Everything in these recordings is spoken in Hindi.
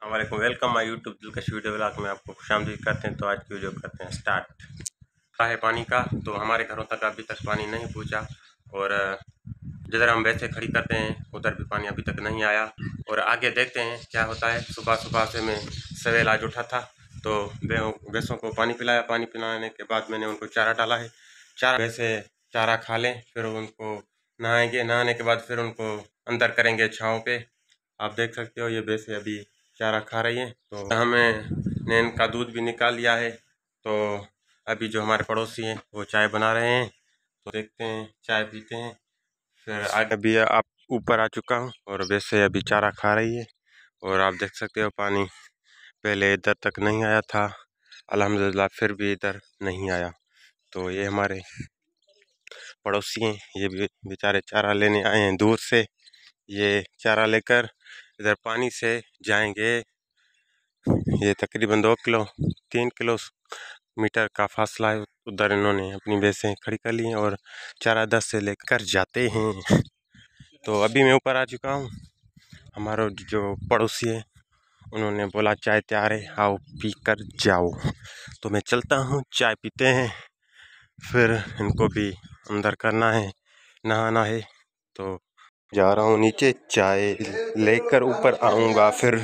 हमारे को वेलकम माय यूट्यूब दिलकश वीडियो ब्लॉग में आपको खुशामदीद करते हैं। तो आज की वीडियो करते हैं स्टार्ट। का है पानी का, तो हमारे घरों तक अभी तक पानी नहीं पहुंचा और जिधर हम वैसे खड़ी करते हैं उधर भी पानी अभी तक नहीं आया। और आगे देखते हैं क्या होता है। सुबह सुबह से मैं सवेल आज उठा था तो भैंसों को पानी पिलाया। पानी पिलाने के बाद मैंने उनको चारा डाला है। चारा वैसे चारा खा लें, फिर उनको नहाएंगे। नहाने के बाद फिर उनको अंदर करेंगे छाँव पे। आप देख सकते हो ये भैंसें अभी चारा खा रही है। तो ने इनका दूध भी निकाल लिया है। तो अभी जो हमारे पड़ोसी हैं वो चाय बना रहे हैं, तो देखते हैं, चाय पीते हैं फिर आगे। अभी आप ऊपर आ चुका हूँ और वैसे अभी चारा खा रही है। और आप देख सकते हो पानी पहले इधर तक नहीं आया था, अल्हम्दुलिल्लाह फिर भी इधर नहीं आया। तो ये हमारे पड़ोसी हैं, ये भी बेचारे चारा लेने आए हैं दूर से। ये चारा लेकर इधर पानी से जाएंगे। ये तकरीबन 2 किलो 3 किलोमीटर का फासला है। उधर इन्होंने अपनी भैंसें खड़ी कर ली हैं और चारा 10 से लेकर जाते हैं। तो अभी मैं ऊपर आ चुका हूँ। हमारा जो पड़ोसी है उन्होंने बोला चाय तैयार है, आओ पी कर जाओ। तो मैं चलता हूँ, चाय पीते हैं, फिर इनको भी अंदर करना है, नहाना है। तो जा रहा हूँ नीचे, चाय लेकर ऊपर आऊँगा फिर।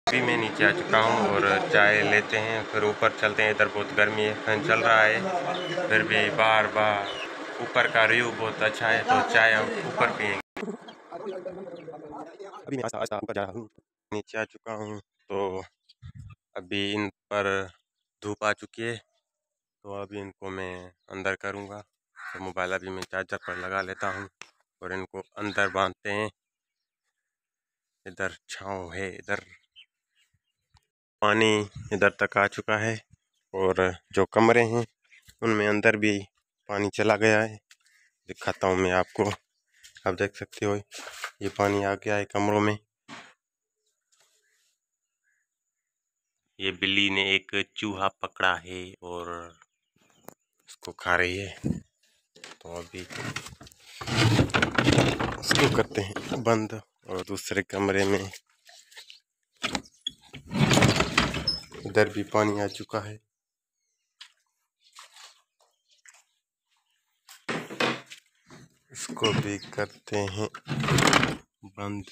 अभी मैं नीचे आ चुका हूँ और चाय लेते हैं, फिर ऊपर चलते हैं। इधर बहुत गर्मी है, फैन चल रहा है, फिर भी बार बार ऊपर का व्यू बहुत अच्छा है, तो चाय हम ऊपर पियेंगे। अभी मैं आस्ता ऊपर जा रहा हूँ, नीचे आ चुका हूँ। तो अभी इन पर धूप आ चुकी है, तो अभी इनको मैं अंदर करूँगा। तो मोबाइल अभी मैं चार्जर पर लगा लेता हूँ और इनको अंदर बांधते हैं। इधर छाँव है, इधर पानी इधर तक आ चुका है और जो कमरे हैं उनमें अंदर भी पानी चला गया है। दिखाता हूँ मैं आपको, आप देख सकते हो ये पानी आ गया है कमरों में। ये बिल्ली ने एक चूहा पकड़ा है और इसको खा रही है। तो अभी इसको करते हैं बंद और दूसरे कमरे में इधर भी पानी आ चुका है। इसको भी करते हैं बंद।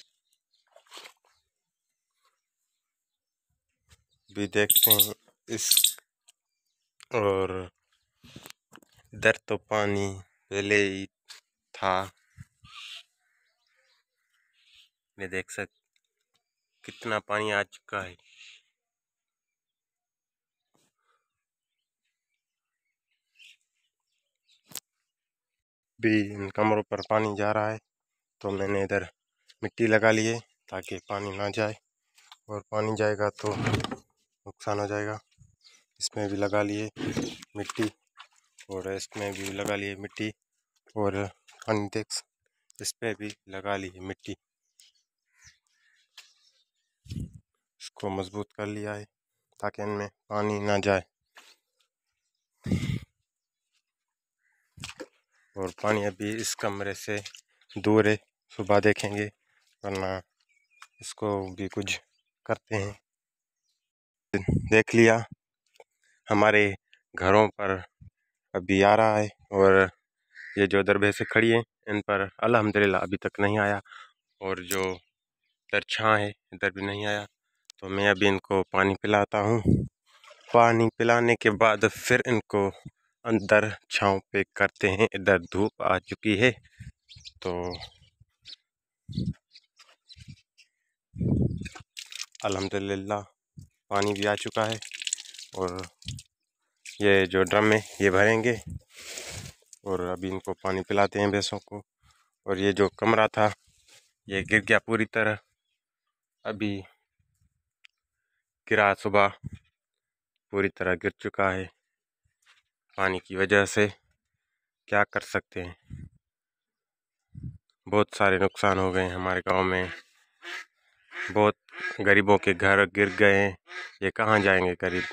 भी देखते हैं इस, और इधर तो पानी पहले ही था। मैं देख कितना पानी आ चुका है। भी इन कमरों पर पानी जा रहा है, तो मैंने इधर मिट्टी लगा ली है ताकि पानी ना जाए, और पानी जाएगा तो नुकसान हो जाएगा। इसमें भी लगा लिए मिट्टी और इसमें भी लगा लिए मिट्टी, और पानी देख इस पे भी लगा ली मिट्टी। इसको मजबूत कर लिया है ताकि इनमें पानी ना जाए। और पानी अभी इस कमरे से दूर है, सुबह देखेंगे, वरना इसको भी कुछ करते हैं। देख लिया, हमारे घरों पर अभी आ रहा है और ये जो इधर भैंसें खड़ी हैं इन पर अल्हम्दुलिल्लाह अभी तक नहीं आया, और जो इधर छाँ है इधर भी नहीं आया। तो मैं अभी इनको पानी पिलाता हूँ। पानी पिलाने के बाद फिर इनको अंदर छाँव पे करते हैं। इधर धूप आ चुकी है, तो अल्हम्दुलिल्लाह पानी भी आ चुका है। और ये जो ड्रम है ये भरेंगे और अभी इनको पानी पिलाते हैं भैंसों को। और ये जो कमरा था ये गिर गया पूरी तरह, अभी गिरा, सुबह पूरी तरह गिर चुका है पानी की वजह से। क्या कर सकते हैं, बहुत सारे नुकसान हो गए हमारे गांव में। बहुत गरीबों के घर गिर गए हैं, ये कहाँ जाएंगे गरीब।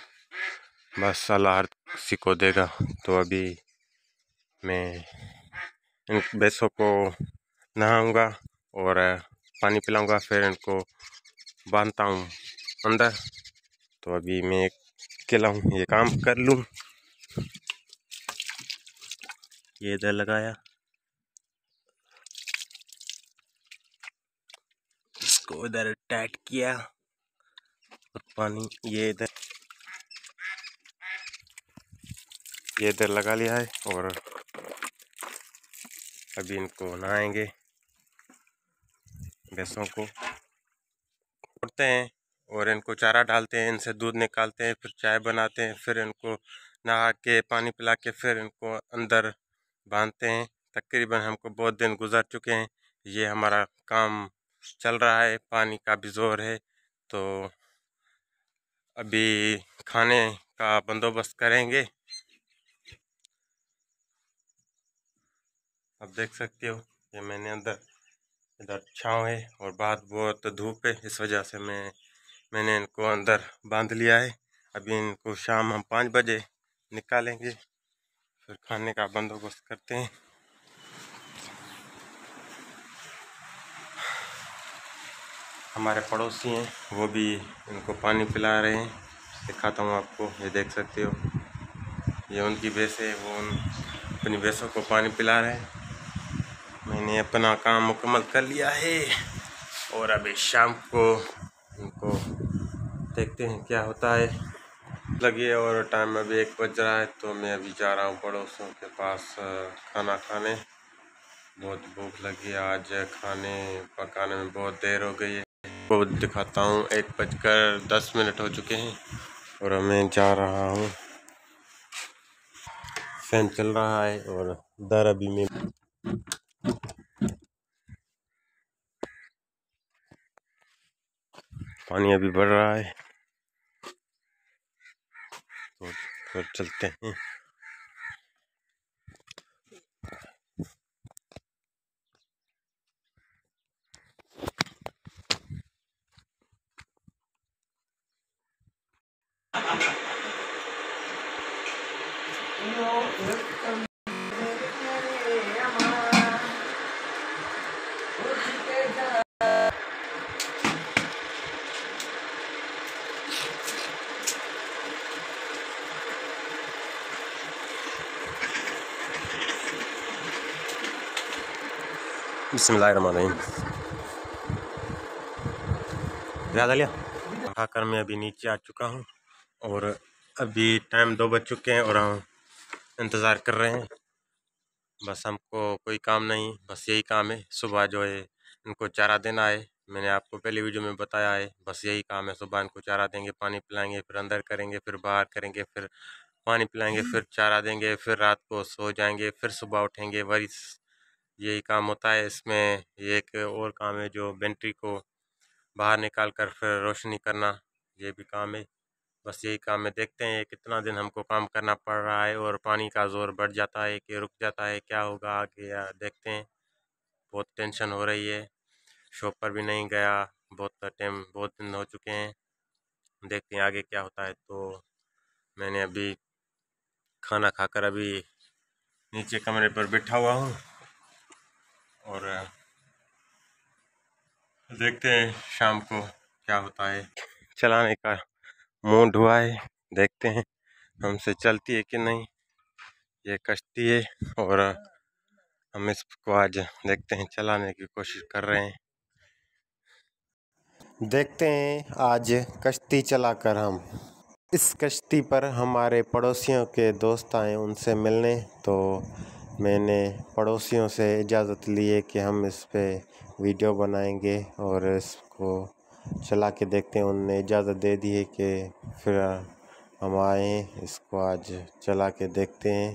बस अल्लाह हर किसी को देगा। तो अभी मैं इन भैंसों को नहाऊंगा और पानी पिलाऊंगा, फिर इनको बांधता हूँ अंदर। तो अभी मैं अकेला हूँ, ये काम कर लूँ। ये इधर लगाया, इसको इधर टाइट किया और पानी ये इधर लगा लिया है। और अभी इनको नहाएंगे, भैंसों को छोड़ते हैं और इनको चारा डालते हैं, इनसे दूध निकालते हैं, फिर चाय बनाते हैं, फिर इनको नहा के पानी पिला के फिर इनको अंदर बांधते हैं। तकरीबन हमको बहुत दिन गुजर चुके हैं, ये हमारा काम चल रहा है, पानी का भी जोर है। तो अभी खाने का बंदोबस्त करेंगे। अब देख सकते हो कि मैंने अंदर इधर छाँव है और बाहर बहुत धूप है, इस वजह से मैंने इनको अंदर बांध लिया है। अभी इनको शाम हम 5 बजे निकालेंगे, फिर खाने का बंदोबस्त करते हैं। हमारे पड़ोसी हैं, वो भी इनको पानी पिला रहे हैं, दिखाता हूँ आपको। ये देख सकते हो, ये उनकी भैंस है, वो अपनी भैंसों को पानी पिला रहे हैं। मैंने अपना काम मुकम्मल कर लिया है और अभी शाम को इनको देखते हैं क्या होता है। लगी और टाइम अभी 1 बज रहा है, तो मैं अभी जा रहा हूँ पड़ोसियों के पास खाना खाने। बहुत भूख लगी है, आज खाने पकाने में बहुत देर हो गई है। वो दिखाता हूँ, 1:10 हो चुके हैं और मैं जा रहा हूँ। फैन चल रहा है और दर अभी में पानी अभी बढ़ रहा है, तो फिर चलते हैं। बिस्मिल्लाहिर्रहमानिर्रहीम। याद आ लिया। खाकर मैं अभी नीचे आ चुका हूँ और अभी टाइम 2 बज चुके हैं और हम इंतज़ार कर रहे हैं। बस हमको कोई काम नहीं, बस यही काम है। सुबह जो है इनको चारा देना है, मैंने आपको पहले वीडियो में बताया है। बस यही काम है, सुबह इनको चारा देंगे, पानी पिलाएंगे, फिर अंदर करेंगे, फिर बाहर करेंगे, फिर पानी पिलाएंगे, फिर चारा देंगे, फिर रात को सो जाएंगे, फिर सुबह उठेंगे। वही यही काम होता है। इसमें एक और काम है, जो बैटरी को बाहर निकाल कर फिर रोशनी करना, ये भी काम है। बस यही काम है। देखते हैं कितना दिन हमको काम करना पड़ रहा है और पानी का ज़ोर बढ़ जाता है कि रुक जाता है, क्या होगा आगे या देखते हैं। बहुत टेंशन हो रही है, शॉप पर भी नहीं गया, बहुत दिन हो चुके हैं। देखते हैं आगे क्या होता है। तो मैंने अभी खाना खाकर अभी नीचे कमरे पर बैठा हुआ हूँ और देखते हैं शाम को क्या होता है। चलाने का मूड हुआ है, देखते हैं हमसे चलती है कि नहीं। ये कश्ती है और हम इसको आज देखते हैं, चलाने की कोशिश कर रहे हैं। देखते हैं आज कश्ती चलाकर हम। इस कश्ती पर हमारे पड़ोसियों के दोस्त आए उनसे मिलने, तो मैंने पड़ोसियों से इजाज़त ली है कि हम इस पे वीडियो बनाएंगे और इसको चला के देखते हैं। उनने इजाज़त दे दी है कि फिर हम आए, इसको आज चला के देखते हैं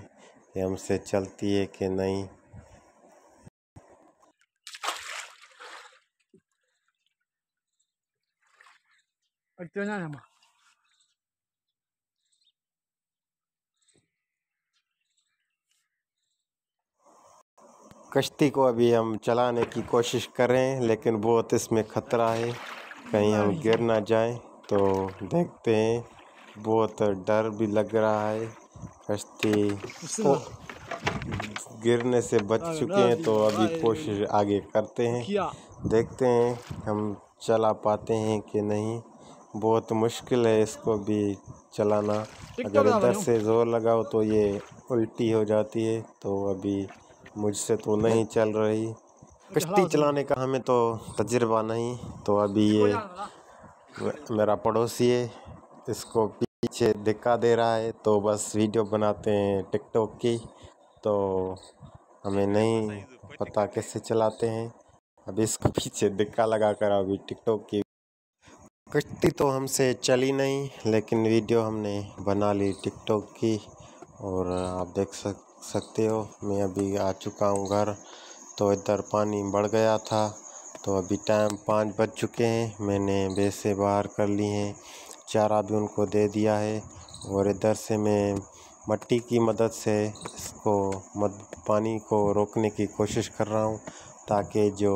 कि हमसे चलती है कि नहीं। कश्ती को अभी हम चलाने की कोशिश कर रहे हैं, लेकिन बहुत इसमें ख़तरा है। कहीं हम गिर ना जाएं। तो देखते हैं, बहुत डर भी लग रहा है। कश्ती ओ गिरने से बच चुके हैं, तो अभी कोशिश आगे करते हैं, देखते हैं हम चला पाते हैं कि नहीं। बहुत मुश्किल है इसको भी चलाना। अगर इधर से ज़ोर लगाओ तो ये उल्टी हो जाती है, तो अभी मुझसे तो नहीं चल रही। कश्ती चलाने का हमें तो तजुर्बा नहीं। तो अभी ये मेरा पड़ोसी है, इसको पीछे धक्का दे रहा है, तो बस वीडियो बनाते हैं टिकटॉक की। तो हमें नहीं पता कैसे चलाते हैं। अभी इसको पीछे धक्का लगा कर अभी टिकटॉक की कश्ती तो हमसे चली नहीं, लेकिन वीडियो हमने बना ली टिकटॉक की। और आप देख सकते हो, मैं अभी आ चुका हूँ घर। तो इधर पानी बढ़ गया था, तो अभी टाइम 5 बज चुके हैं। मैंने भैंसें बाहर कर ली हैं, चारा भी उनको दे दिया है। और इधर से मैं मट्टी की मदद से इसको पानी को रोकने की कोशिश कर रहा हूँ, ताकि जो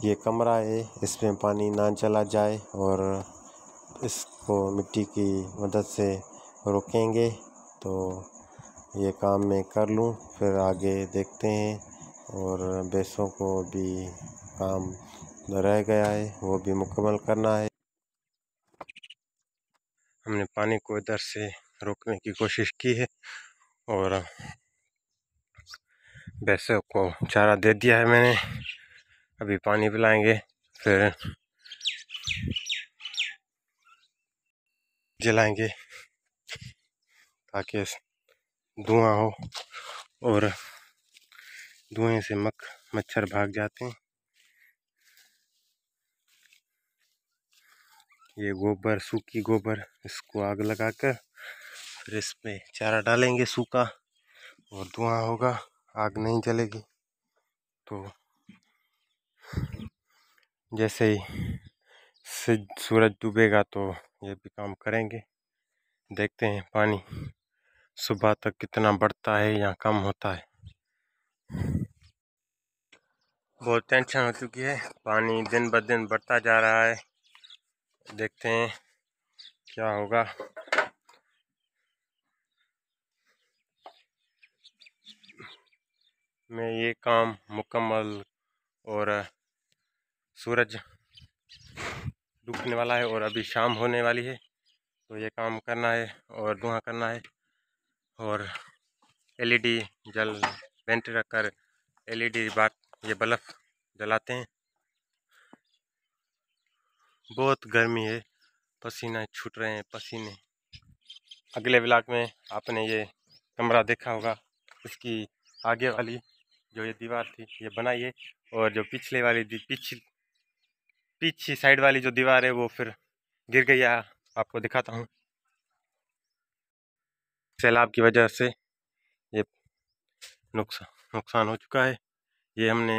ये कमरा है इसमें पानी ना चला जाए। और इसको मिट्टी की मदद से रोकेंगे, तो ये काम मैं कर लूँ, फिर आगे देखते हैं। और भैंसों को भी काम रह गया है, वो भी मुकम्मल करना है। हमने पानी को इधर से रोकने की कोशिश की है, और भैंसों को चारा दे दिया है मैंने। अभी पानी पिलाएंगे, फिर जलाएंगे ताकि धुआं हो, और धुएं से मच्छर भाग जाते हैं। ये गोबर, सूखी गोबर, इसको आग लगाकर फिर इसमें चारा डालेंगे सूखा, और धुआं होगा, आग नहीं जलेगी। तो जैसे ही सूरज डूबेगा तो ये भी काम करेंगे। देखते हैं पानी सुबह तक कितना बढ़ता है या कम होता है। बहुत टेंशन हो चुकी है, पानी दिन ब दिन बढ़ता जा रहा है। देखते हैं क्या होगा। मैं ये काम मुकम्मल, और सूरज डूबने वाला है और अभी शाम होने वाली है, तो ये काम करना है और धुआं करना है। और एलईडी वेंट रखकर एलईडी ये बल्ब जलाते हैं। बहुत गर्मी है, पसीना छूट रहे हैं पसीने। अगले व्लॉग में आपने ये कमरा देखा होगा, इसकी आगे वाली जो ये दीवार थी ये बनाई है, और जो पिछले वाली पीछे साइड वाली जो दीवार है वो फिर गिर गई है। आपको दिखाता हूँ, सैलाब की वजह से ये नुकसान हो चुका है। ये हमने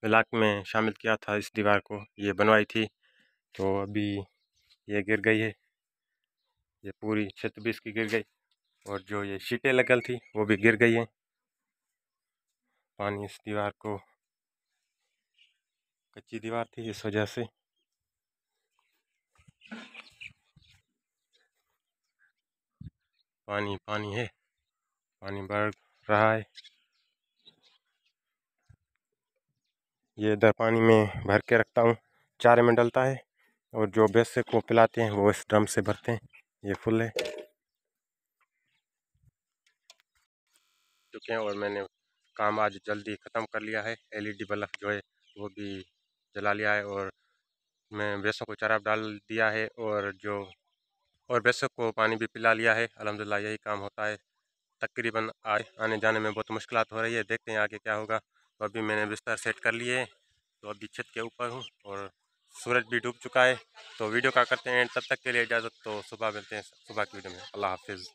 व्लॉग में शामिल किया था, इस दीवार को ये बनवाई थी, तो अभी ये गिर गई है। ये पूरी छत भी इसकी गिर गई, और जो ये शीटें लगल थी वो भी गिर गई हैं। पानी इस दीवार को, कच्ची दीवार थी इस वजह से। पानी पानी है, पानी बढ़ रहा है। ये इधर पानी में भर के रखता हूँ, चारे में डलता है, और जो भैंसे को पिलाते हैं वो इस ड्रम से भरते हैं। ये फुल है चुके हैं, और मैंने काम आज जल्दी ख़त्म कर लिया है। एलईडी बल्ब जो है वो भी जला लिया है, और मैं भैंसों को चारा डाल दिया है, और भैंसों को पानी भी पिला लिया है। अल्हम्दुलिल्लाह यही काम होता है। तकरीबन आने जाने में बहुत मुश्किलात हो रही है, देखते हैं आगे क्या होगा। तो अभी मैंने बिस्तर सेट कर लिए हैं, तो अभी छत के ऊपर हूँ, और सूरज भी डूब चुका है। तो वीडियो का करते हैं, तब तक के लिए इजाज़त। तो सुबह मिलते हैं सुबह की वीडियो में। अल्लाह हाफिज़।